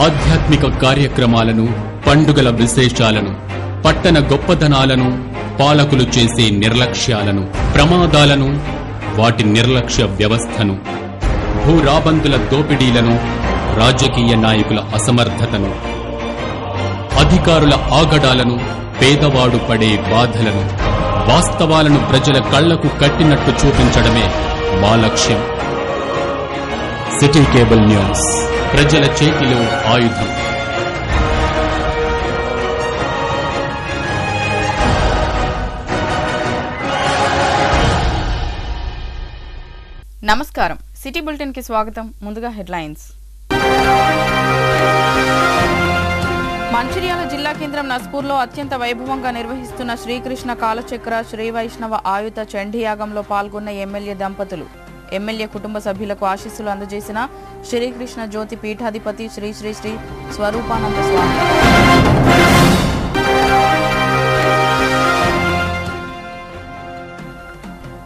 ఆధ్యాత్మిక కార్యక్రమాలను, పండుగల విశేషాలను, పట్టణ గొప్పదనాలను, పాలకులు చేసే నిర్లక్ష్యాలను, ప్రమాదాలను, వాటి నిర్లక్ష్య వ్యవస్థను, భూరాబందుల దోపిడీలను, రాజకీయ నాయకుల అసమర్థతను, అధికారుల ఆగడాలను, పేదవాడు పడే బాధలను, వాస్తవాలను ప్రజల కళ్లకు కట్టినట్టు చూపించడమే మా లక్ష్యం. సిటీ కేబుల్ న్యూస్, ప్రజల చేతిలో ఆయుధం. నమస్కారం. సిటీ బులెటిన్ కి స్వాగతం. ముందుగా హెడ్లైన్స్. మంచిర్యాల జిల్లా కేంద్రం నస్పూర్లో అత్యంత వైభవంగా నిర్వహిస్తున్న శ్రీకృష్ణ కాలచక్ర శ్రీ వైష్ణవ ఆయుత చండీయాగంలో పాల్గొన్న ఎమ్మెల్యే దంపతులు. ఎమ్మెల్యే కుటుంబ సభ్యులకు ఆశీస్సులు అందజేసిన శ్రీకృష్ణ జ్యోతి పీఠాధిపతి శ్రీ శ్రీ శ్రీ స్వరూపానంద స్వామి.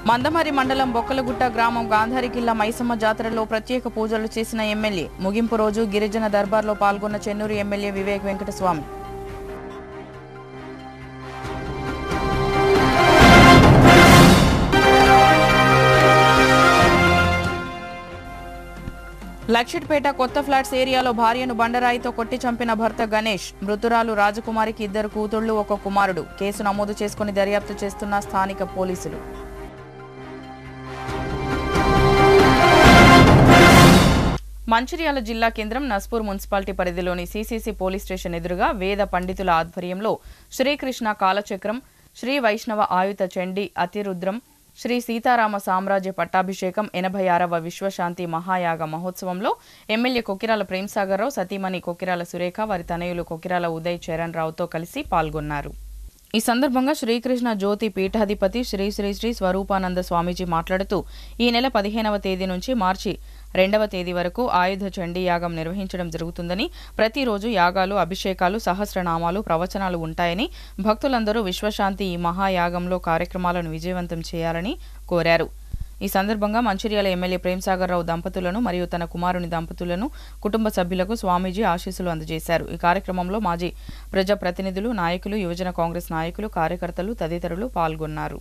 మందమరి మండలం బొక్కలగుట్ట గ్రామం గాంధారికిల్లా మైసమ్మ జాతరలో ప్రత్యేక పూజలు చేసిన ఎమ్మెల్యే. ముగింపు రోజు గిరిజన దర్బార్లో పాల్గొన్న చెన్నూరు ఎమ్మెల్యే వివేక్ వెంకటస్వామి. లక్షిట్పేట కొత్త ఫ్లాట్స్ ఏరియాలో భార్యను బండరాయితో కొట్టి చంపిన భర్త గణేష్. మృతురాలు రాజకుమారికి 2 కూతుళ్లు 1 కుమారుడు. కేసు నమోదు చేసుకుని దర్యాప్తు చేస్తున్న స్థానిక పోలీసులు. మంచిర్యాల జిల్లా కేంద్రం నస్పూర్ మున్సిపాలిటీ పరిధిలోని సిసిసి పోలీస్ స్టేషన్ ఎదురుగా వేద పండితుల ఆధ్వర్యంలో శ్రీకృష్ణ కాలచక్రం, శ్రీ వైష్ణవ ఆయుత చండీ అతిరుద్రం, శ్రీ సీతారామ సామ్రాజ్య పట్టాభిషేకం 86వ విశ్వశాంతి మహాయాగ మహోత్సవంలో ఎమ్మెల్యే కొకిరాల ప్రేమ్సాగర్ రావు, సతీమణి కొకిరాల సురేఖ, వారి తనయులు కొకిరాల ఉదయ్ చరణ్ రావుతో కలిసి పాల్గొన్నారు. ఈ సందర్భంగా శ్రీకృష్ణ జ్యోతి పీఠాధిపతి శ్రీ శ్రీ శ్రీ స్వరూపానంద స్వామీజీ మాట్లాడుతూ ఈ నెల 15వ తేదీ నుంచి మార్చి 2వ తేదీ వరకు ఆయుధ చండీ యాగం నిర్వహించడం జరుగుతుందని, ప్రతిరోజు యాగాలు, అభిషేకాలు, సహస్రనామాలు, ప్రవచనాలు ఉంటాయని, భక్తులందరూ విశ్వశాంతి ఈ మహాయాగంలో కార్యక్రమాలను విజయవంతం చేయాలని కోరారు. ఈ సందర్భంగా మంచిర్యాల ఎమ్మెల్యే ప్రేమ్సాగర్ రావు దంపతులను మరియు తన కుమారుని దంపతులను, కుటుంబ సభ్యులకు స్వామీజీ ఆశీస్సులు అందజేశారు. ఈ కార్యక్రమంలో మాజీ ప్రజాప్రతినిధులు, నాయకులు, యువజన కాంగ్రెస్ నాయకులు, కార్యకర్తలు తదితరులు పాల్గొన్నారు.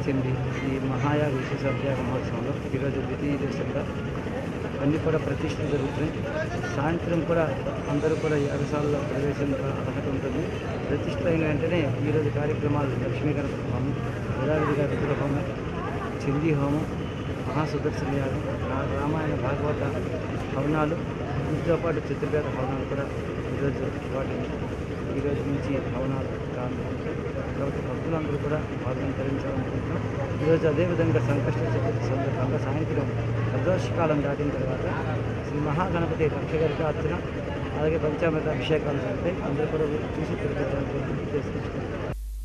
చెంది ఈ మహాయాగ విశేషాధ్యాయ మహోత్సవంలో ఈరోజు ద్వితీయ దశగా అన్నీ కూడా ప్రతిష్ఠ జరుగుతుంది. సాయంత్రం కూడా అందరూ కూడా యాగశాలలో ప్రవేశం అర్హత ఉంటుంది. ప్రతిష్ఠ అయిన వెంటనే ఈరోజు కార్యక్రమాలు లక్ష్మీ గణపతి హోమం, యథావిధిగా రుద్ర హోమం, చండీ హోమం, మహాసుదర్శన యాగం, రామాయణ భాగవత హవనాలు, వీటితో పాటు చిత్రపేట హవనాలు కూడా ఈరోజు నుంచి హవనాలు ప్రారంభించారు. కాబట్టి భక్తులందరూ కూడా భాగం ధరించాలనుకుంటున్నాం. ఈరోజు అదేవిధంగా సంకష్ట చతుర్థి సందర్భంగా సాయంత్రం ప్రదోషకాలం దాటిన తర్వాత శ్రీ మహాగణపతి రక్షగరిక అర్చన, అలాగే పంచామృత అభిషేకాలు జరుగుతాయి. అందరూ కూడా చూసి తిరుగుతారు.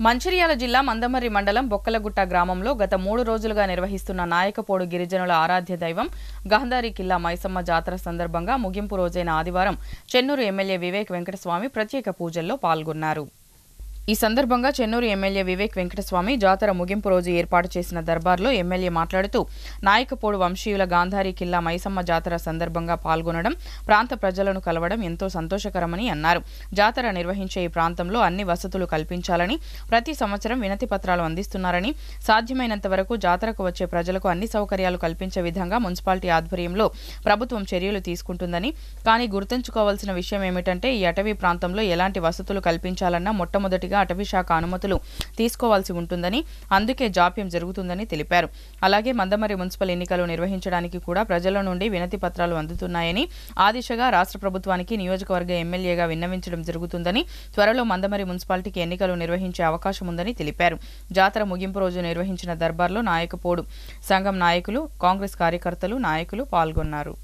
మంచిర్యాల జిల్లా మందమర్రి మండలం బొక్కలగుట్ట గ్రామంలో గత 3 రోజులుగా నిర్వహిస్తున్న నాయకపోడు గిరిజనుల ఆరాధ్య దైవం గహందారి కిల్లా మైసమ్మ జాతర సందర్భంగా ముగింపు రోజైన ఆదివారం చెన్నూరు ఎమ్మెల్యే వివేక్ వెంకటస్వామి ప్రత్యేక పూజల్లో పాల్గొన్నారు. ఈ సందర్భంగా చెన్నూరు ఎమ్మెల్యే వివేక్ వెంకటస్వామి జాతర ముగింపు రోజు ఏర్పాటు చేసిన దర్బార్లో ఎమ్మెల్యే మాట్లాడుతూ నాయకపోడు వంశీయుల గాంధారి కిల్లా మైసమ్మ జాతర సందర్భంగా పాల్గొనడం, ప్రాంత ప్రజలను కలవడం ఎంతో సంతోషకరమని అన్నారు. జాతర నిర్వహించే ఈ ప్రాంతంలో అన్ని వసతులు కల్పించాలని, ప్రతి సంవత్సరం వినతి పత్రాలు అందిస్తున్నారని, సాధ్యమైనంత వరకు జాతరకు వచ్చే ప్రజలకు అన్ని సౌకర్యాలు కల్పించే విధంగా మున్సిపాలిటీ ఆధ్వర్యంలో ప్రభుత్వం చర్యలు తీసుకుంటుందని, కానీ గుర్తుంచుకోవాల్సిన విషయం ఏమిటంటే ఈ అటవీ ప్రాంతంలో ఎలాంటి వసతులు కల్పించాలన్నా మొట్టమొదటిగా అటవీ శాఖ అనుమతులు తీసుకోవాల్సి ఉంటుందని, అందుకే జాప్యం జరుగుతుందని తెలిపారు. అలాగే మందమర్రి మున్సిపల్ ఎన్నికలు నిర్వహించడానికి కూడా ప్రజల నుండి వినతి పత్రాలు అందుతున్నాయని, ఆ దిశగా రాష్ట్ర ప్రభుత్వానికి నియోజకవర్గ ఎమ్మెల్యేగా విన్నవించడం జరుగుతుందని, త్వరలో మందమర్రి మున్సిపాలిటీకి ఎన్నికలు నిర్వహించే అవకాశం ఉందని తెలిపారు. జాతర ముగింపు రోజు నిర్వహించిన దర్బార్లో నాయకపోడు సంఘం నాయకులు, కాంగ్రెస్ కార్యకర్తలు, నాయకులు పాల్గొన్నారు.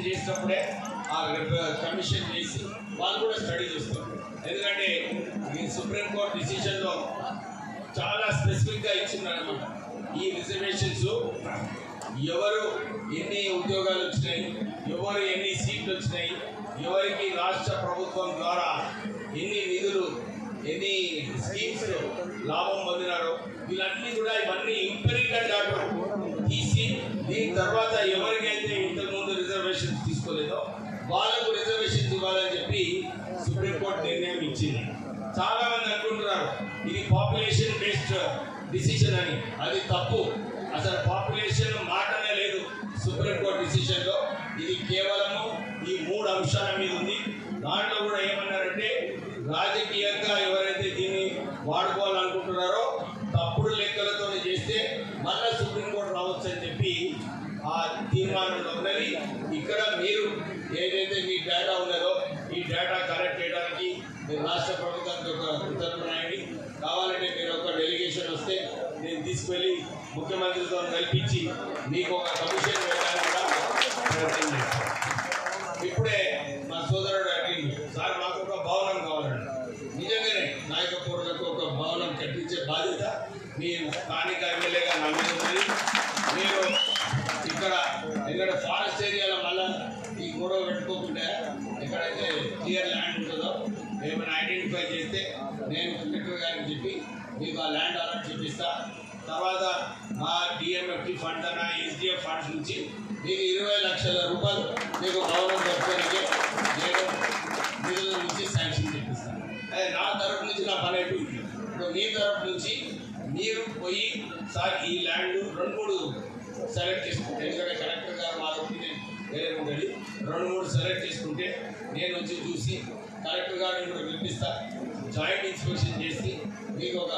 చేసినప్పుడే ఆ కమిషన్ చేసి వాళ్ళు కూడా స్టడీ చేస్తారు. ఎందుకంటే ఈ సుప్రీంకోర్టు డిసిషన్లో చాలా స్పెసిఫిక్గా ఇచ్చిందన్నమాట. ఈ రిజర్వేషన్స్ ఎవరు ఎన్ని ఉద్యోగాలు వచ్చినాయి, ఎవరు ఎన్ని సీట్లు వచ్చినాయి, ఎవరికి రాష్ట్ర ప్రభుత్వం ద్వారా ఎన్ని నిధులు, ఎన్ని స్కీమ్స్ లాభం పొందినారో వీళ్ళన్నీ కూడా ఇవన్నీ ఇంపెరికల్ డాటా తీసి దీని తర్వాత ఎవరికైతే ఇంతకుముందు రిజర్వేషన్స్ తీసుకోలేదో వాళ్ళకు రిజర్వేషన్స్ ఇవ్వాలని చెప్పి సుప్రీంకోర్టు నిర్ణయం ఇచ్చింది. చాలా మంది అనుకుంటున్నారు ఇది పాపులేషన్ బేస్డ్ డిసిషన్ అని. అది తప్పు. అసలు పాపులేషన్ మాటనే లేదు సుప్రీంకోర్టు డిసిషన్లో. ఇది కేవలము ఈ 3 అంశాల మీద ఉంది. దాంట్లో కూడా ఏమన్నారంటే రాజకీయంగా ఎవరైతే దీన్ని వాడుకోవాలనుకుంటున్నారో తప్పుడు లెక్కలతో చేస్తే మళ్ళా సుప్రీంకోర్టు రావచ్చు అని చెప్పి ఆ తీర్మానంలో ఉన్నది. ఇక్కడ మీరు ఏదైతే మీ డేటా ఉన్నదో ఈ డేటా కలెక్ట్ చేయడానికి మీరు రాష్ట్ర ప్రభుత్వానికి ఒక ఉత్తర్వులు రాయండి. కావాలంటే మీరు ఒక డెలిగేషన్ వస్తే నేను తీసుకువెళ్ళి ముఖ్యమంత్రితో కల్పించి మీకు ఒక కమిషన్ వేయడానికి కూడా ప్రయత్నం చేస్తాను. ఇప్పుడే మా సోదరుడు అడిగింది, సార్ మాకు ఒక భవనం కావాలండి. నిజంగానే నాయకపూర్లకు ఒక భవనం కట్టించే బాధ్యత మీ స్థానిక ఎమ్మెల్యేగా నా మీద ఉంది. మీరు ఇక్కడ ఫారెస్ట్ ఏరియాలో మళ్ళీ ఈ గొడవ పెట్టుకోకుండా ఎక్కడైతే క్లియర్ ల్యాండ్ ఉంటుందో ఏమైనా ఐడెంటిఫై చేస్తే నేను కలెక్టర్ గారికి చెప్పి మీకు ఆ ల్యాండ్ అలాట్ చేపిస్తా. తర్వాత మా డిఎంఎఫ్టీ ఫండ్ అన్న ఎస్డిఎఫ్ ఫండ్స్ నుంచి మీకు 20 లక్షల రూపాయలు మీకు భవనం కట్టుకోవడానికి నేను నిధుల నుంచి శాంక్షన్ చేపిస్తాను. అదే నా తరఫు నుంచి నా పని అయిపోయింది. ఇప్పుడు మీ తరఫు నుంచి మీరు పోయి సార్ ఈ ల్యాండ్ 2-3 సెలెక్ట్ చేసుకుంటే, ఎందుకంటే కలెక్టర్ గారు మా ఒపీనియన్ వేరే ఉంటుంది, 2-3 సెలెక్ట్ చేసుకుంటే నేను వచ్చి చూసి కలెక్టర్ గారిని కూడా పిలిపిస్తా. జాయింట్ ఇన్స్పెక్షన్ చేసి మీకు ఒక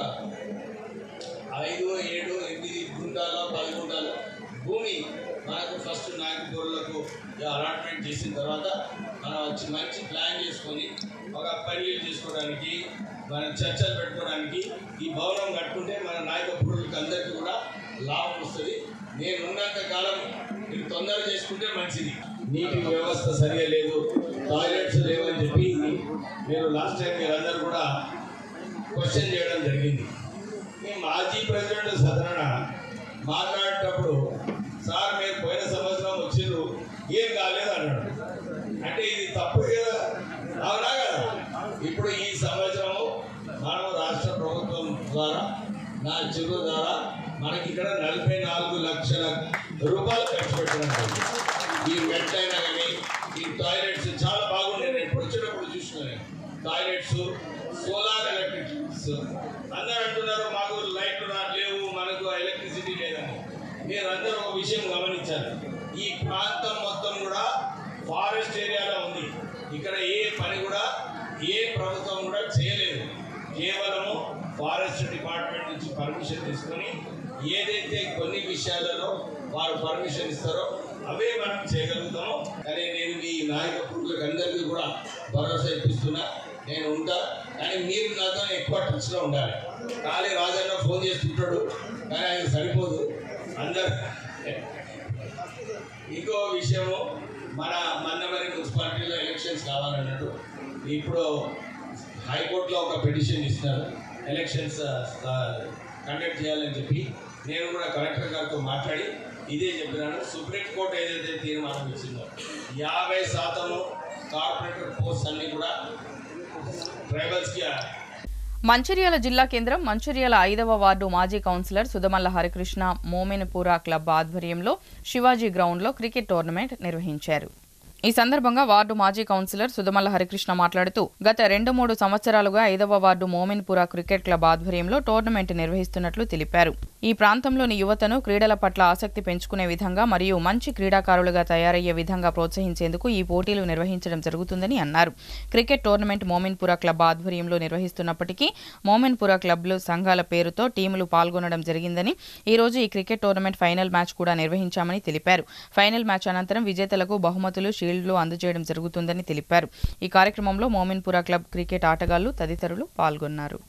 5, 7, 8 గుంటాలో 10 గుంటాలో భూమి మనకు ఫస్ట్ నాయకులకు అలాట్మెంట్ చేసిన తర్వాత మనం వచ్చి మంచి ప్లాన్ చేసుకొని ఒక పనులు చేసుకోవడానికి, మన చర్చలు పెట్టుకోవడానికి ఈ భవనం కట్టుకుంటే మన నాయకులకు అందరికీ కూడా లాభం వస్తుంది. నేను ఉన్నంత కాలం మీరు తొందరగా చేసుకుంటే మంచిది. నీటి వ్యవస్థ సరిగా లేదు, టాయిలెట్స్ లేవని చెప్పి మీరు లాస్ట్ టైం మీరందరూ కూడా క్వశ్చన్ చేయడం జరిగింది. ఈ మాజీ ప్రెసిడెంట్ సదరణ మాట్లాడేటప్పుడు సార్ మీరు పోయిన సంవత్సరం వచ్చిండ్రు ఏం కాలేదు అన్నాడు. అంటే ఇది తప్పు కదా, అవునా కదా? ఇప్పుడు ఈ సంవత్సరము మనం రాష్ట్ర ప్రభుత్వం ద్వారా నా చెరువు ద్వారా మనకి ఇక్కడ 44 లక్షల రూపాయలు ఖర్చు పెట్టడం. ఈ మెట్లైనా కానీ ఈ టాయిలెట్స్ చాలా బాగున్నాయి. నేను ఇప్పుడు వచ్చేటప్పుడు చూసుకున్నాను టాయిలెట్స్, సోలార్ ఎలక్ట్రిక్స్. అందరూ అంటున్నారు మాకు లైట్లు లేవు, మనకు ఎలక్ట్రిసిటీ లేదని. మీరు అందరూ ఒక విషయం గమనించాలి, ఈ ప్రాంతం మొత్తం కూడా ఫారెస్ట్ ఏరియాలో ఉంది. ఇక్కడ ఏ పని కూడా ఏ ప్రభుత్వం కూడా చేయలేదు. కేవలము ఫారెస్ట్ డిపార్ట్మెంట్ నుంచి పర్మిషన్ తీసుకొని ఏదైతే కొన్ని విషయాలలో వారు పర్మిషన్ ఇస్తారో అవే మనం చేయగలుగుతాము. కానీ నేను మీ నాయకులకు అందరికీ కూడా భరోసా ఇప్పిస్తున్నా, నేను ఉంటా. కానీ మీరు నాతో ఎక్కువ టచ్లో ఉండాలి. ఖాళీ రాజన్న ఫోన్ చేస్తుంటాడు కానీ ఆయన సరిపోదు అందరు. ఇంకో విషయము, మన మందమరి మున్సిపాలిటీలో ఎలక్షన్స్ కావాలన్నట్టు ఇప్పుడు హైకోర్టులో ఒక పిటిషన్ ఇస్తున్నారు ఎలక్షన్స్ కండక్ట్ చేయాలని చెప్పి. నేను కూడా కలెక్టర్ గారితో మాట్లాడి ఇదే చెప్పినాను. సుప్రీంకోర్టు ఏదైతే తీర్మానం ఇచ్చిందో 50% కార్పొరేటర్ పోస్ట్ అన్ని కూడా ట్రైబల్స్కి. మంచిర్యాల జిల్లా కేంద్రం మంచిర్యాల 5వ వార్డు మాజీ కౌన్సిలర్ సుధమల్ల హరికృష్ణ మోమెన్పురా క్లబ్ ఆధ్వర్యంలో శివాజీ గ్రౌండ్లో క్రికెట్ టోర్నమెంట్ నిర్వహించారు. ఈ సందర్భంగా వార్డు మాజీ కౌన్సిలర్ సుధమల్ల హరికృష్ణ మాట్లాడుతూ గత 2-3 సంవత్సరాలుగా 5వ వార్డు మోమెన్పురా క్రికెట్ క్లబ్ ఆధ్వర్యంలో టోర్నమెంట్ నిర్వహిస్తున్నట్లు తెలిపారు. ఈ ప్రాంతంలోని యువతను క్రీడల పట్ల ఆసక్తి పెంచుకునే విధంగా మరియు మంచి క్రీడాకారులుగా తయారయ్యే విధంగా ప్రోత్సహించేందుకు ఈ పోటీలు నిర్వహించడం జరుగుతుందని అన్నారు. క్రికెట్ టోర్నమెంట్ మోమెన్పురా క్లబ్ ఆధ్వర్యంలో నిర్వహిస్తున్నప్పటికీ మోమెన్పురా క్లబ్లు సంఘాల పేరుతో టీములు పాల్గొనడం జరిగిందని, ఈ రోజు ఈ క్రికెట్ టోర్నమెంట్ ఫైనల్ మ్యాచ్ కూడా నిర్వహించామని తెలిపారు. ఫైనల్ మ్యాచ్ అనంతరం విజేతలకు బహుమతులు, షీల్డ్లు అందజేయడం జరుగుతుందని తెలిపారు. ఈ కార్యక్రమంలో మోమెన్పురా క్లబ్ క్రికెట్ ఆటగాళ్లు తదితరులు పాల్గొన్నారు.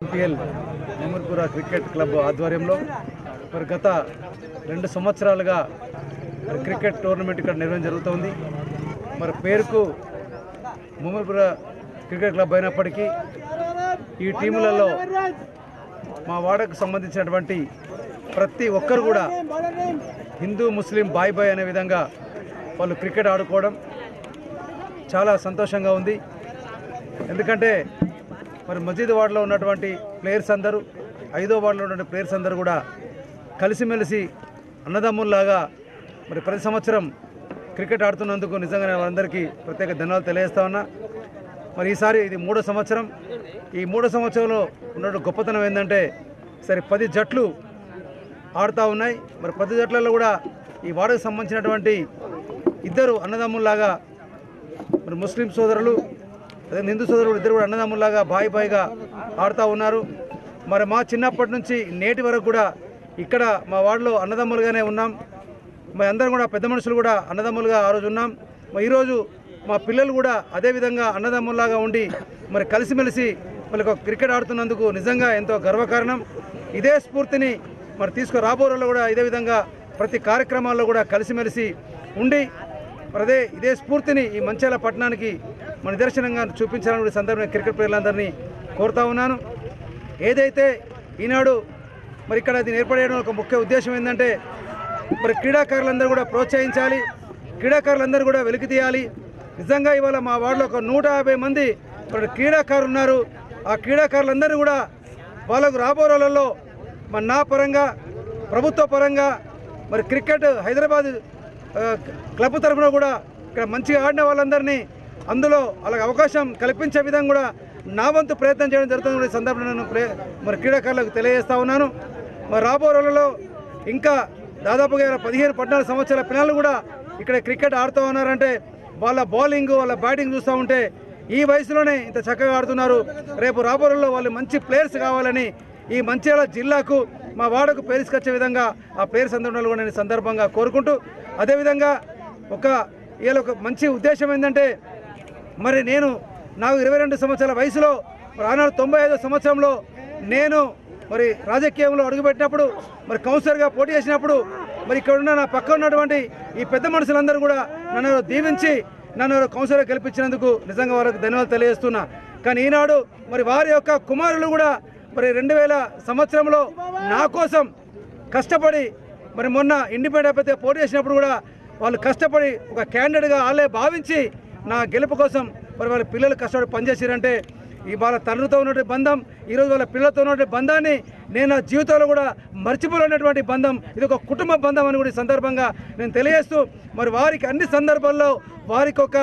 ఎంపీఎల్ ముమ్మర్పుర క్రికెట్ క్లబ్ ఆధ్వర్యంలో మరి గత 2 సంవత్సరాలుగా క్రికెట్ టోర్నమెంట్ ఇక్కడ నిర్వహణ జరుగుతోంది. మరి పేరుకు ముమ్మర్పుర క్రికెట్ క్లబ్ అయినప్పటికీ ఈ టీములలో మా వాడకు సంబంధించినటువంటి ప్రతి ఒక్కరు కూడా హిందూ ముస్లిం బాయ్ బాయ్ అనే విధంగా వాళ్ళు క్రికెట్ ఆడుకోవడం చాలా సంతోషంగా ఉంది. ఎందుకంటే మరి మసీద్ వార్డులో ఉన్నటువంటి ప్లేయర్స్ అందరూ 5వ వార్డులో ఉన్నటువంటి ప్లేయర్స్ అందరూ కూడా కలిసిమెలిసి అన్నదమ్ముల్లాగా మరి ప్రతి సంవత్సరం క్రికెట్ ఆడుతున్నందుకు నిజంగా వాళ్ళందరికీ ప్రత్యేక ధన్యవాదాలు తెలియజేస్తా ఉన్నా. మరి ఈసారి ఇది 3వ సంవత్సరం. ఈ 3వ సంవత్సరంలో ఉన్న గొప్పతనం ఏంటంటే సరే 10 జట్లు ఆడుతూ ఉన్నాయి. మరి 10 జట్లలో కూడా ఈ వార్డుకు సంబంధించినటువంటి 2 అన్నదమ్ముల్లాగా మరి ముస్లిం సోదరులు అదే హిందూ సోదరులు 2 కూడా అన్నదమ్ముల్లాగా బాయ్ బాయ్గా ఆడుతూ ఉన్నారు. మరి మా చిన్నప్పటి నుంచి నేటి వరకు కూడా ఇక్కడ మా వార్డులో అన్నదమ్ములుగానే ఉన్నాం. మరి అందరం కూడా పెద్ద మనుషులు కూడా అన్నదమ్ములుగా ఆ రోజు ఉన్నాం. మరి ఈరోజు మా పిల్లలు కూడా అదేవిధంగా అన్నదమ్ముల్లాగా ఉండి మరి కలిసిమెలిసి వాళ్ళకి క్రికెట్ ఆడుతున్నందుకు నిజంగా ఎంతో గర్వకారణం. ఇదే స్ఫూర్తిని మరి రాబో రోజుల్లో కూడా ఇదే విధంగా ప్రతి కార్యక్రమాల్లో కూడా కలిసిమెలిసి ఉండి మరి ఇదే స్ఫూర్తిని ఈ మంచిర్యాల పట్టణానికి మన నిదర్శనంగా చూపించాలని సందర్భంగా క్రికెట్ ప్లేయర్లందరినీ కోరుతా ఉన్నాను. ఏదైతే ఈనాడు మరి ఇక్కడ దీన్ని ఏర్పడేయడం ఒక ముఖ్య ఉద్దేశం ఏంటంటే మరి క్రీడాకారులందరూ కూడా ప్రోత్సహించాలి, క్రీడాకారులందరూ కూడా వెలికి తీయాలి. నిజంగా ఇవాళ మా వార్డులో ఒక 150 మంది మరి క్రీడాకారులు ఉన్నారు. ఆ క్రీడాకారులందరూ కూడా వాళ్ళకు రాబో రోజులలో మరి నా పరంగా ప్రభుత్వ పరంగా మరి క్రికెట్ హైదరాబాద్ క్లబ్ తరఫున కూడా ఇక్కడ మంచిగా ఆడిన వాళ్ళందరినీ అందులో అలాగే అవకాశం కల్పించే విధంగా కూడా నా వంతు ప్రయత్నం చేయడం జరుగుతుంది. ఈ సందర్భంగా నేను మరి క్రీడాకారులకు తెలియజేస్తా ఉన్నాను. మరి రాబో రోజులలో ఇంకా దాదాపుగా 15-14 సంవత్సరాల పిల్లలు కూడా ఇక్కడ క్రికెట్ ఆడుతూ ఉన్నారంటే వాళ్ళ బౌలింగ్ వాళ్ళ బ్యాటింగ్ చూస్తూ ఉంటే ఈ వయసులోనే ఇంత చక్కగా ఆడుతున్నారు. రేపు రాబో రోజుల్లో వాళ్ళు మంచి ప్లేయర్స్ కావాలని ఈ మంచిర్యాల జిల్లాకు మా వాడకు పేరుకొచ్చే విధంగా ఆ ప్లేయర్స్ అందరూ కూడా నేను సందర్భంగా కోరుకుంటూ అదేవిధంగా ఒక మంచి ఉద్దేశం ఏంటంటే మరి నాకు 22 సంవత్సరాల వయసులో మరి ఆనాడు 95వ సంవత్సరంలో నేను మరి రాజకీయంలో అడుగుపెట్టినప్పుడు మరి కౌన్సిలర్గా పోటీ చేసినప్పుడు మరి ఇక్కడ ఉన్న నా పక్కన ఉన్నటువంటి ఈ పెద్ద మనుషులందరూ కూడా నన్ను దీవించి నన్ను కౌన్సిలర్ గెలిపించినందుకు నిజంగా వారికి ధన్యవాదాలు తెలియజేస్తున్నా. కానీ ఈనాడు మరి వారి యొక్క కుమారులు కూడా మరి 2000 సంవత్సరంలో నా కోసం కష్టపడి మరి మొన్న ఇండిపెండెంట్ పోటీ చేసినప్పుడు కూడా వాళ్ళు కష్టపడి ఒక క్యాండిడేట్గా వాళ్ళే భావించి నా గెలుపు కోసం మరి వాళ్ళ పిల్లలు కష్టపడి పనిచేసారంటే వాళ్ళ తండ్రితో ఉన్నటువంటి బంధం ఈరోజు వాళ్ళ పిల్లలతో ఉన్నటువంటి బంధాన్ని నేను నా జీవితంలో కూడా మర్చిపోలేనటువంటి బంధం, ఇది ఒక కుటుంబ బంధం అని కూడా ఈ సందర్భంగా నేను తెలియజేస్తూ మరి వారికి అన్ని సందర్భాల్లో వారికి ఒక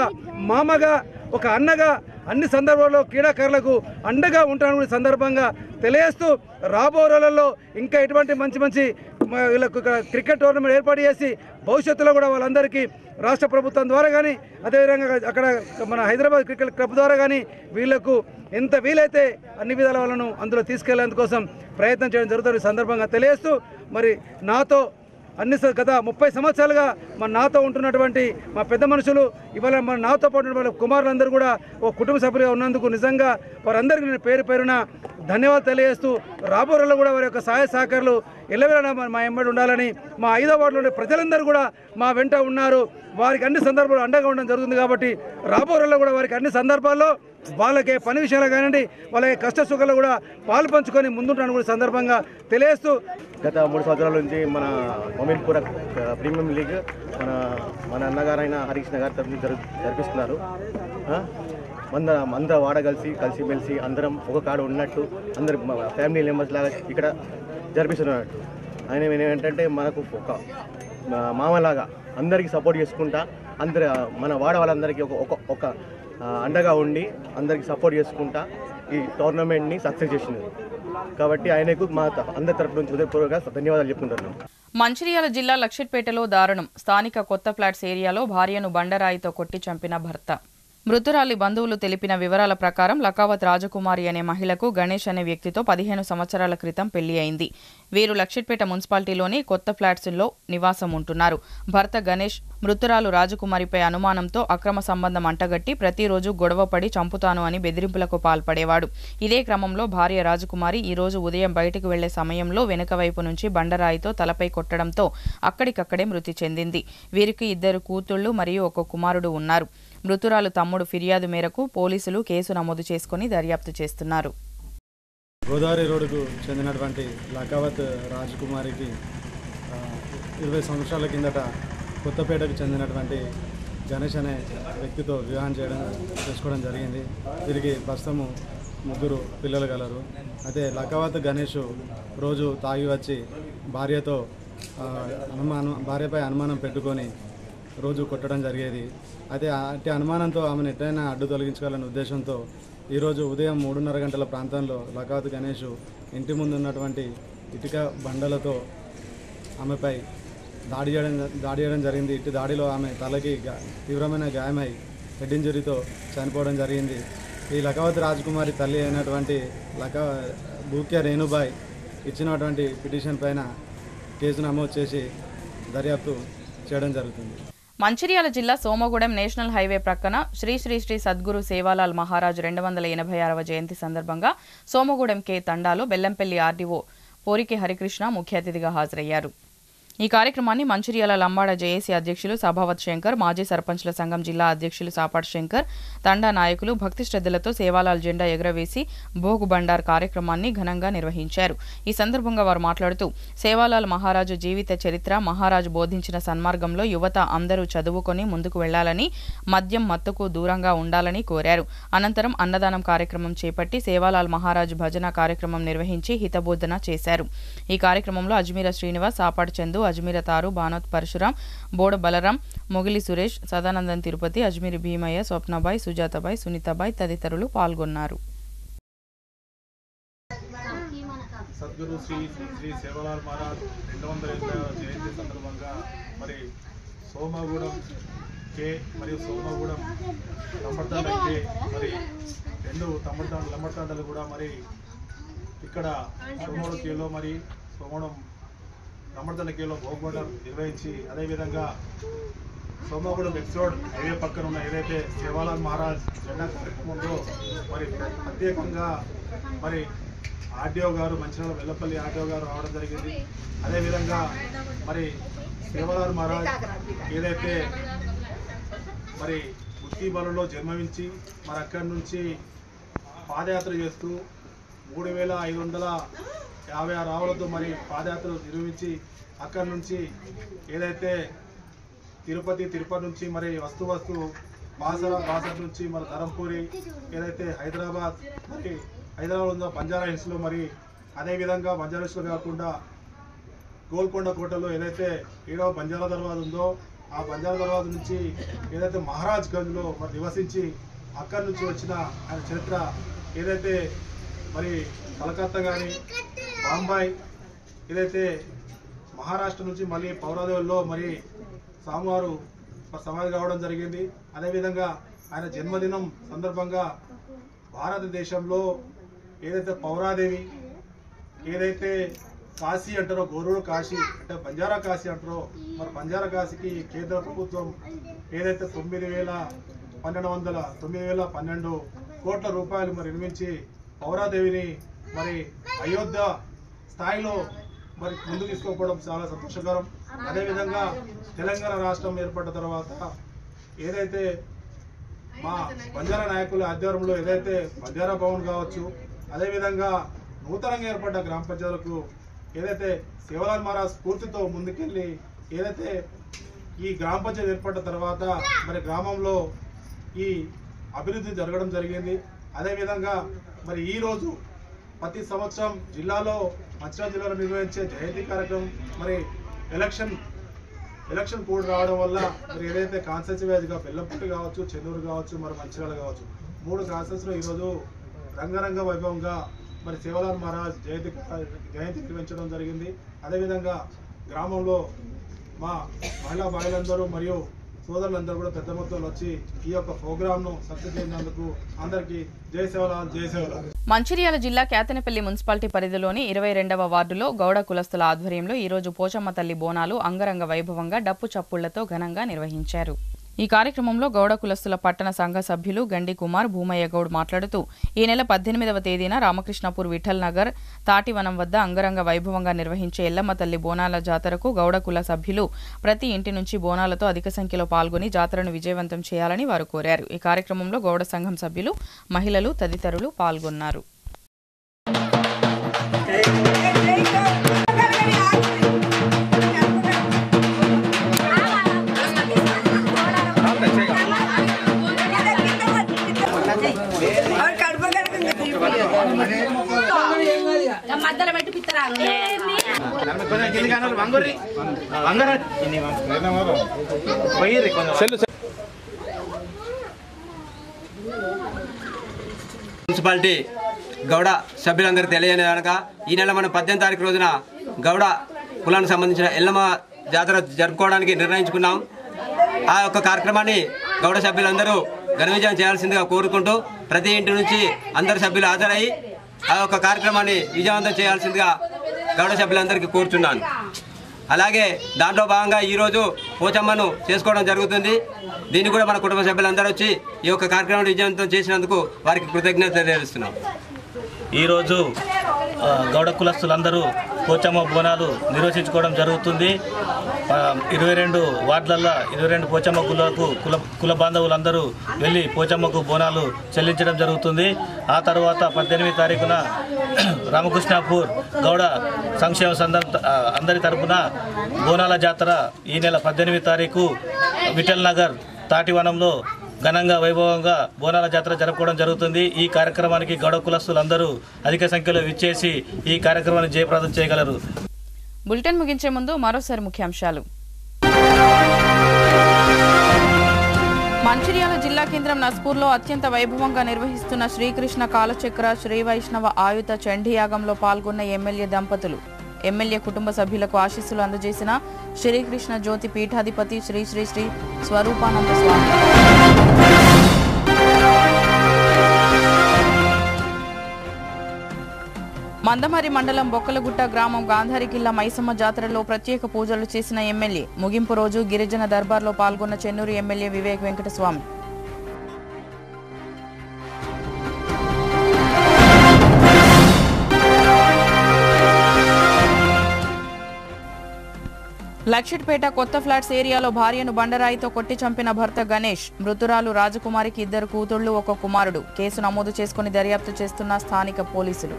మామగా ఒక అన్నగా అన్ని సందర్భాల్లో క్రీడాకారులకు అండగా ఉంటానని సందర్భంగా తెలియజేస్తూ రాబో రోజులలో ఇంకా ఎటువంటి మంచి వీళ్ళకు క్రికెట్ టోర్నమెంట్ ఏర్పాటు చేసి భవిష్యత్తులో కూడా వాళ్ళందరికీ రాష్ట్ర ప్రభుత్వం ద్వారా కానీ అదేవిధంగా అక్కడ మన హైదరాబాద్ క్రికెట్ క్లబ్ ద్వారా కానీ వీళ్లకు ఎంత వీలైతే అన్ని విధాల వాళ్ళను అందులో తీసుకెళ్లేందుకోసం ప్రయత్నం చేయడం జరుగుతుంది. సందర్భంగా తెలియజేస్తూ మరి నాతో గత 30 సంవత్సరాలుగా నాతో ఉంటున్నటువంటి మా పెద్ద మనుషులు ఇవాళ నాతో పాటు వాళ్ళ కుమారులందరూ కూడా ఒక కుటుంబ సభ్యులుగా ఉన్నందుకు నిజంగా వారందరికీ నేను పేరున ధన్యవాదాలు తెలియజేస్తూ రాబో రోజుల్లో కూడా వారి యొక్క సహాయ సహకారాలు ఎల్లవేళలా మా ఎంబడి ఉండాలని మా 5వ వార్డులో ప్రజలందరూ కూడా మా వెంట ఉన్నారు. వారికి అన్ని సందర్భాల్లో అండగా ఉండడం జరుగుతుంది. కాబట్టి రాబో రోజుల్లో కూడా వారికి అన్ని సందర్భాల్లో వాళ్ళకి పని విషయాలు కానివ్వండి వాళ్ళకి కష్ట సుఖాలు కూడా పాలు పంచుకొని ముందుంటాను కూడా సందర్భంగా తెలియజేస్తూ గత 3 సంవత్సరాల నుంచి మన మొమిన్పూర్ ప్రీమియం లీగ్ మన అన్నగారైన హరీష్ గారి తరఫున జరిపిస్తున్నారు. అందరూ వాడ కలిసిమెలిసి అందరం ఒక కాడ ఉన్నట్టు అందరు ఫ్యామిలీ మెంబర్స్ లాగా ఇక్కడ జరిపిస్తున్నట్టు ఆయన ఏంటంటే మనకు ఒక మామలాగా అందరికీ సపోర్ట్ చేసుకుంటా అందరు మన వాడ వాళ్ళందరికీ ఒక అండగా ఉండి అందరికీ సపోర్ట్ చేసుకుంటా ఈ టోర్నమెంట్ని సక్సెస్ చేసినారు. కాబట్టి ఆయనకు మా అందరి తరపు నుంచి హృదయపూర్వకంగా ధన్యవాదాలు చెప్పుకుంటున్నాం. మంచిర్యాల జిల్లా లక్షిట్పేటలో దారుణం. స్థానిక కొత్త ఫ్లాట్స్ ఏరియాలో భార్యను బండరాయితో కొట్టి చంపిన భర్త. మృతురాలి బంధువులు తెలిపిన వివరాల ప్రకారం లకావత్ రాజకుమారి అనే మహిళకు గణేష్ అనే వ్యక్తితో 15 సంవత్సరాల క్రితం పెళ్లి అయింది. వీరు లక్షిట్పేట మున్సిపాలిటీలోని కొత్త ఫ్లాట్స్లో నివాసం ఉంటున్నారు. భర్త గణేష్ మృతురాలు రాజకుమారిపై అనుమానంతో అక్రమ సంబంధం అంటగట్టి ప్రతిరోజు గొడవపడి చంపుతాను అని బెదిరింపులకు పాల్పడేవాడు. ఇదే క్రమంలో భార్య రాజకుమారి ఈ రోజు ఉదయం బయటకు వెళ్లే సమయంలో వెనుక వైపు నుంచి బండరాయితో తలపై కొట్టడంతో అక్కడికక్కడే మృతి చెందింది. వీరికి 2 కూతుళ్లు మరియు 1 కుమారుడు ఉన్నారు. మృతురాలు తమ్ముడు ఫిర్యాదు మేరకు పోలీసులు కేసు నమోదు చేసుకుని దర్యాప్తు చేస్తున్నారు. గోదావరి రోడ్డుకు చెందినటువంటి లకావత్ రాజకుమారికి 20 సంవత్సరాల కిందట కొత్తపేటకు చెందినటువంటి గణేష్ అనే వ్యక్తితో వివాహం చేసుకోవడం జరిగింది. వీరికి ప్రస్తుతము 3 పిల్లలు గలరు. అయితే లకావత్ గణేష్ రోజు తాగి వచ్చి భార్యపై అనుమానం పెట్టుకొని రోజు కొట్టడం జరిగేది. అయితే అట్టి అనుమానంతో ఆమెను ఎట్లయినా అడ్డు తొలగించుకోవాలనే ఉద్దేశంతో ఈరోజు ఉదయం 3:30 గంటల ప్రాంతంలో లకావత్ గణేష్ ఇంటి ముందు ఉన్నటువంటి ఇటుక బండలతో ఆమెపై దాడి చేయడం జరిగింది. ఇటు దాడిలో ఆమె తలకి తీవ్రమైన గాయమై హెడ్ ఇంజరీతో చనిపోవడం జరిగింది. ఈ లకావత్ రాజకుమారి తల్లి అయినటువంటి బూక్యా రేణుబాయ్ ఇచ్చినటువంటి పిటిషన్ పైన కేసు నమోదు చేసి దర్యాప్తు చేయడం జరుగుతుంది. మంచిర్యాల జిల్లా సోమగూడెం నేషనల్ హైవే ప్రక్కన శ్రీ శ్రీ శ్రీ సద్గురు సేవాలాల్ మహారాజ్ 286వ జయంతి సందర్భంగా సోమగూడెం కే తండాలో బెల్లంపల్లి ఆర్డీఓ పోరికి హరికృష్ణ ముఖ్య అతిథిగా హాజరయ్యారు. ఈ కార్యక్రమాన్ని మంచిర్యాల లంబాడ జేఏసీ అధ్యక్షులు సభావత్ శంకర్, మాజీ సర్పంచ్ల సంఘం జిల్లా అధ్యక్షులు సాపాటి శంకర్, తండా నాయకులు భక్తి శ్రద్ధలతో సేవాలాల్ జెండా ఎగురవేసి భోగు బండార్ కార్యక్రమాన్ని ఘనంగా నిర్వహించారు. ఈ సందర్భంగా వారు మాట్లాడుతూ సేవాలాల్ మహారాజు జీవిత చరిత్ర, మహారాజు బోధించిన సన్మార్గంలో యువత అందరూ చదువుకొని ముందుకు వెళ్లాలని, మద్యం మత్తుకు దూరంగా ఉండాలని కోరారు. అనంతరం అన్నదానం కార్యక్రమం చేపట్టి సేవాలాల్ మహారాజు భజన కార్యక్రమం నిర్వహించి హితబోధన చేశారు. ఈ కార్యక్రమంలో అజ్మీర శ్రీనివాస్, సాపాటి చందు, అజ్మీర తారు, బానోత్ పరశురాం, బోడ బలరాం, మొగిలి సురేష్, సదానందన్ తిరుపతి, అజ్మీరి భీమయ్య, స్వప్నబాయ్, సుజాతబాయ్, సునీతాబాయ్ తదితరులు పాల్గొన్నారు. సద్గురు శ్రీ శ్రీ సేవాలాల్ మహారాజ్ 286వ జయంతి సందర్భంగా మరి సోమగూడెం కే మరియు సోమగూడెం లంబడతండకి మరి 2 లంబడతండలు కూడా మరి ఇక్కడ సోమగూడెం కేలో మరి సోమగూడెం లంబడతండ కేలో భోగబండార్ నిర్వహించి అదేవిధంగా సోమగూడెం ఎక్స్ రోడ్ హైవే పక్కన ఉన్న ఏదైతే సేవాలాల్ మహారాజ్ జెండా కార్యక్రమంలో మరి ప్రత్యేకంగా మరి ఆర్డీఓ గారు మంచిర్యాల వెల్లపల్లి ఆర్డీఓ గారు రావడం జరిగింది. అదేవిధంగా మరి సేవాలాల్ మహారాజ్ ఏదైతే మరి బుత్తిబలలో జన్మవించి మరి అక్కడి నుంచి పాదయాత్ర చేస్తూ 3556 ఆవులతో మరి పాదయాత్ర నిర్వహించి అక్కడి నుంచి ఏదైతే తిరుపతి నుంచి మరి వస్తు బాసర నుంచి మరి ధరంపూరి ఏదైతే హైదరాబాద్ మరి హైదరాబాద్ ఉందో బంజారా హిల్స్లో మరి అదేవిధంగా బంజారా హిల్స్లో కాకుండా గోల్కొండ కోటలో ఏదైతే 7వ బంజారా దర్వాజ ఉందో ఆ బంజారా దర్వాజ నుంచి ఏదైతే మహారాజ్ గంజ్లో మరి నివసించి అక్కడి నుంచి వచ్చిన ఆయన చరిత్ర ఏదైతే మరి కలకత్తా కానీ బాంబాయి ఏదైతే మహారాష్ట్ర నుంచి మళ్ళీ పౌరాదేవుల్లో మరి స్వామివారు సమాధి కావడం జరిగింది. అదేవిధంగా ఆయన జన్మదినం సందర్భంగా భారతదేశంలో ఏదైతే పౌరాదేవి ఏదైతే కాశీ అంటారో గోరూరు కాశీ అంటే బంజారా కాశీ అంటారో మరి బంజారా కాశీకి కేంద్ర ప్రభుత్వం ఏదైతే 9,12 కోట్ల రూపాయలు మరి నిర్మించి పౌరాదేవిని మరి అయోధ్య స్థాయిలో మరి ముందుకు తీసుకోకపోవడం చాలా సంతోషకరం. అదేవిధంగా తెలంగాణ రాష్ట్రం ఏర్పడిన తర్వాత ఏదైతే మా బంజారా నాయకుల ఆధ్వర్యంలో ఏదైతే బంజారా భవన్ కావచ్చు అదేవిధంగా నూతనంగా ఏర్పడ్డ గ్రామ పంచాయతీలకు ఏదైతే సేవాలాల్ మహారాజ్ స్ఫూర్తితో ముందుకెళ్ళి ఏదైతే ఈ గ్రామ పంచాయతీ ఏర్పడ్డ తర్వాత మరి గ్రామంలో ఈ అభివృద్ధి జరగడం జరిగింది. అదేవిధంగా మరి ఈరోజు ప్రతి సంవత్సరం మంచిర్యాల జిల్లాలో నిర్వహించే జయంతి కార్యక్రమం మరి ఎలక్షన్ కోడ్ రావడం వల్ల మరి ఏదైతే కాన్స్టిట్యూన్సీ వైజ్గా బెల్లంపల్లి కావచ్చు, చెన్నూరు కావచ్చు, మరి మంచిర్యాల కావచ్చు 3 కాన్స్టిట్యూన్సీలో ఈరోజు రంగరంగ వైభవంగా మరి సేవాలాల్ మహారాజ్ జయంతి నిర్వహించడం జరిగింది. అదేవిధంగా గ్రామంలో మా మహిళా బాయిలందరూ మరియు సోదరులందరూ కూడా పెద్ద మొత్తంలో వచ్చి ఈ యొక్క ప్రోగ్రామ్ను సక్సెస్ చేసినందుకు అందరికీ జై సేవలాల్ జై సేవలాల్. మంచిర్యాల జిల్లా కేతనపల్లి మున్సిపాలిటీ పరిధిలోని 22వ వార్డులో గౌడ కులస్తుల ఆధ్వర్యంలో ఈరోజు పోచమ్మ తల్లి బోనాలు అంగరంగ వైభవంగా డప్పు చప్పుళ్లతో ఘనంగా నిర్వహించారు. ఈ కార్యక్రమంలో గౌడ కులస్తుల పట్టణ సంఘ సభ్యులు గండి కుమార్ భూమయ్య గౌడ్ మాట్లాడుతూ ఈ నెల 18వ తేదీన రామకృష్ణపూర్ విఠల్ నగర్ తాటివనం వద్ద అంగరంగ వైభవంగా నిర్వహించే ఎల్లమ్మ తల్లి బోనాల జాతరకు గౌడ కుల సభ్యులు ప్రతి ఇంటి నుంచి బోనాలతో అధిక సంఖ్యలో పాల్గొని జాతరను విజయవంతం చేయాలని వారు కోరారు. ఈ కార్యక్రమంలో గౌడ సంఘం సభ్యులు, మహిళలు తదితరులు పాల్గొన్నారు. మున్సిపాలిటీ గౌడ సభ్యులందరికీ తెలియజేయనగా ఈ నెల మనం 18వ తారీఖు రోజున గౌడ కులానికి సంబంధించిన ఎల్లమ్మ జాతర జరుపుకోవడానికి నిర్ణయించుకున్నాం. ఆ యొక్క కార్యక్రమాన్ని గౌడ సభ్యులందరూ ఘన విజయం చేయాల్సిందిగా కోరుకుంటూ ప్రతి ఇంటి నుంచి అందరు సభ్యులు హాజరయ్యి ఆ యొక్క కార్యక్రమాన్ని విజయవంతం చేయాల్సిందిగా గౌడ సభ్యులందరికీ కోరుతున్నాను. అలాగే దాంట్లో భాగంగా ఈరోజు పోచమ్మను చేసుకోవడం జరుగుతుంది. దీన్ని కూడా మన కుటుంబ సభ్యులందరూ వచ్చి ఈ యొక్క కార్యక్రమాన్ని విజయవంతం చేసినందుకు వారికి కృతజ్ఞత తెలియజేస్తున్నాం. ఈరోజు గౌడ కులస్తులందరూ పోచమ్మ బోనాలు నిర్వహించుకోవడం జరుగుతుంది. 22 వార్డులలో 22 పోచమ్మ కుల బాంధవులందరూ వెళ్ళి పోచమ్మకు బోనాలు చెల్లించడం జరుగుతుంది. ఆ తర్వాత 18వ తారీఖున రామకృష్ణపూర్ గౌడ సంక్షేమ అందరి తరపున బోనాల జాతర ఈ నెల 18వ తారీఖు విఠల్ నగర్ తాటివనంలో ఘనంగా వైభవంగా బోనాల జాతర జరుపుకోవడం జరుగుతుంది. ఈ కార్యక్రమానికి గౌడ కులస్తులందరూ అధిక సంఖ్యలో విచ్చేసి ఈ కార్యక్రమాన్ని జయప్రదం చేయగలరు. బులెటిన్ ముగించే ముందు మరోసారి ముఖ్యాంశాలు. మంచిర్యాల జిల్లా కేంద్రం నస్పూర్లో అత్యంత వైభవంగా నిర్వహిస్తున్న శ్రీకృష్ణ కాలచక్ర శ్రీ వైష్ణవ ఆయుత చండీయాగంలో పాల్గొన్న ఎమ్మెల్యే దంపతులు. ఎమ్మెల్యే కుటుంబ సభ్యులకు ఆశీస్సులు అందజేసిన శ్రీకృష్ణ జ్యోతి పీఠాధిపతి శ్రీ శ్రీ శ్రీ స్వరూపానంద స్వామి. మందమరి మండలం బొక్కలగుట్ట గ్రామం గాంధారికిల్ల మైసమ్మ జాతరలో ప్రత్యేక పూజలు చేసిన ఎమ్మెల్యే. ముగింపు రోజు గిరిజన దర్బార్లో పాల్గొన్న చెన్నూరు ఎమ్మెల్యే వివేక్ వెంకటస్వామి. లక్షిట్పేట కొత్త ఫ్లాట్స్ ఏరియాలో భార్యను బండరాయితో కొట్టి చంపిన భర్త గణేష్. మృతురాలు రాజకుమారికి 2 కూతుళ్లు 1 కుమారుడు. కేసు నమోదు చేసుకుని దర్యాప్తు చేస్తున్న స్థానిక పోలీసులు.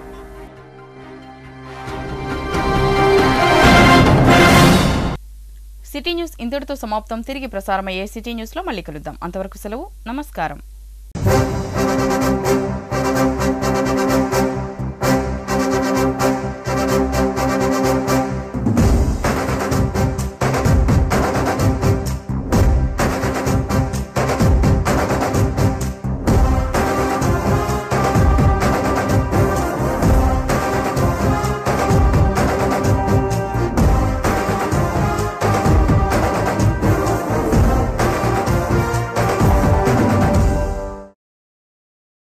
సిటీ న్యూస్ ఇంతటితో సమాప్తం. తిరిగి ప్రసారమయ్యే సిటీ న్యూస్లో మళ్ళీ కలుద్దాం. అంతవరకు సెలవు. నమస్కారం.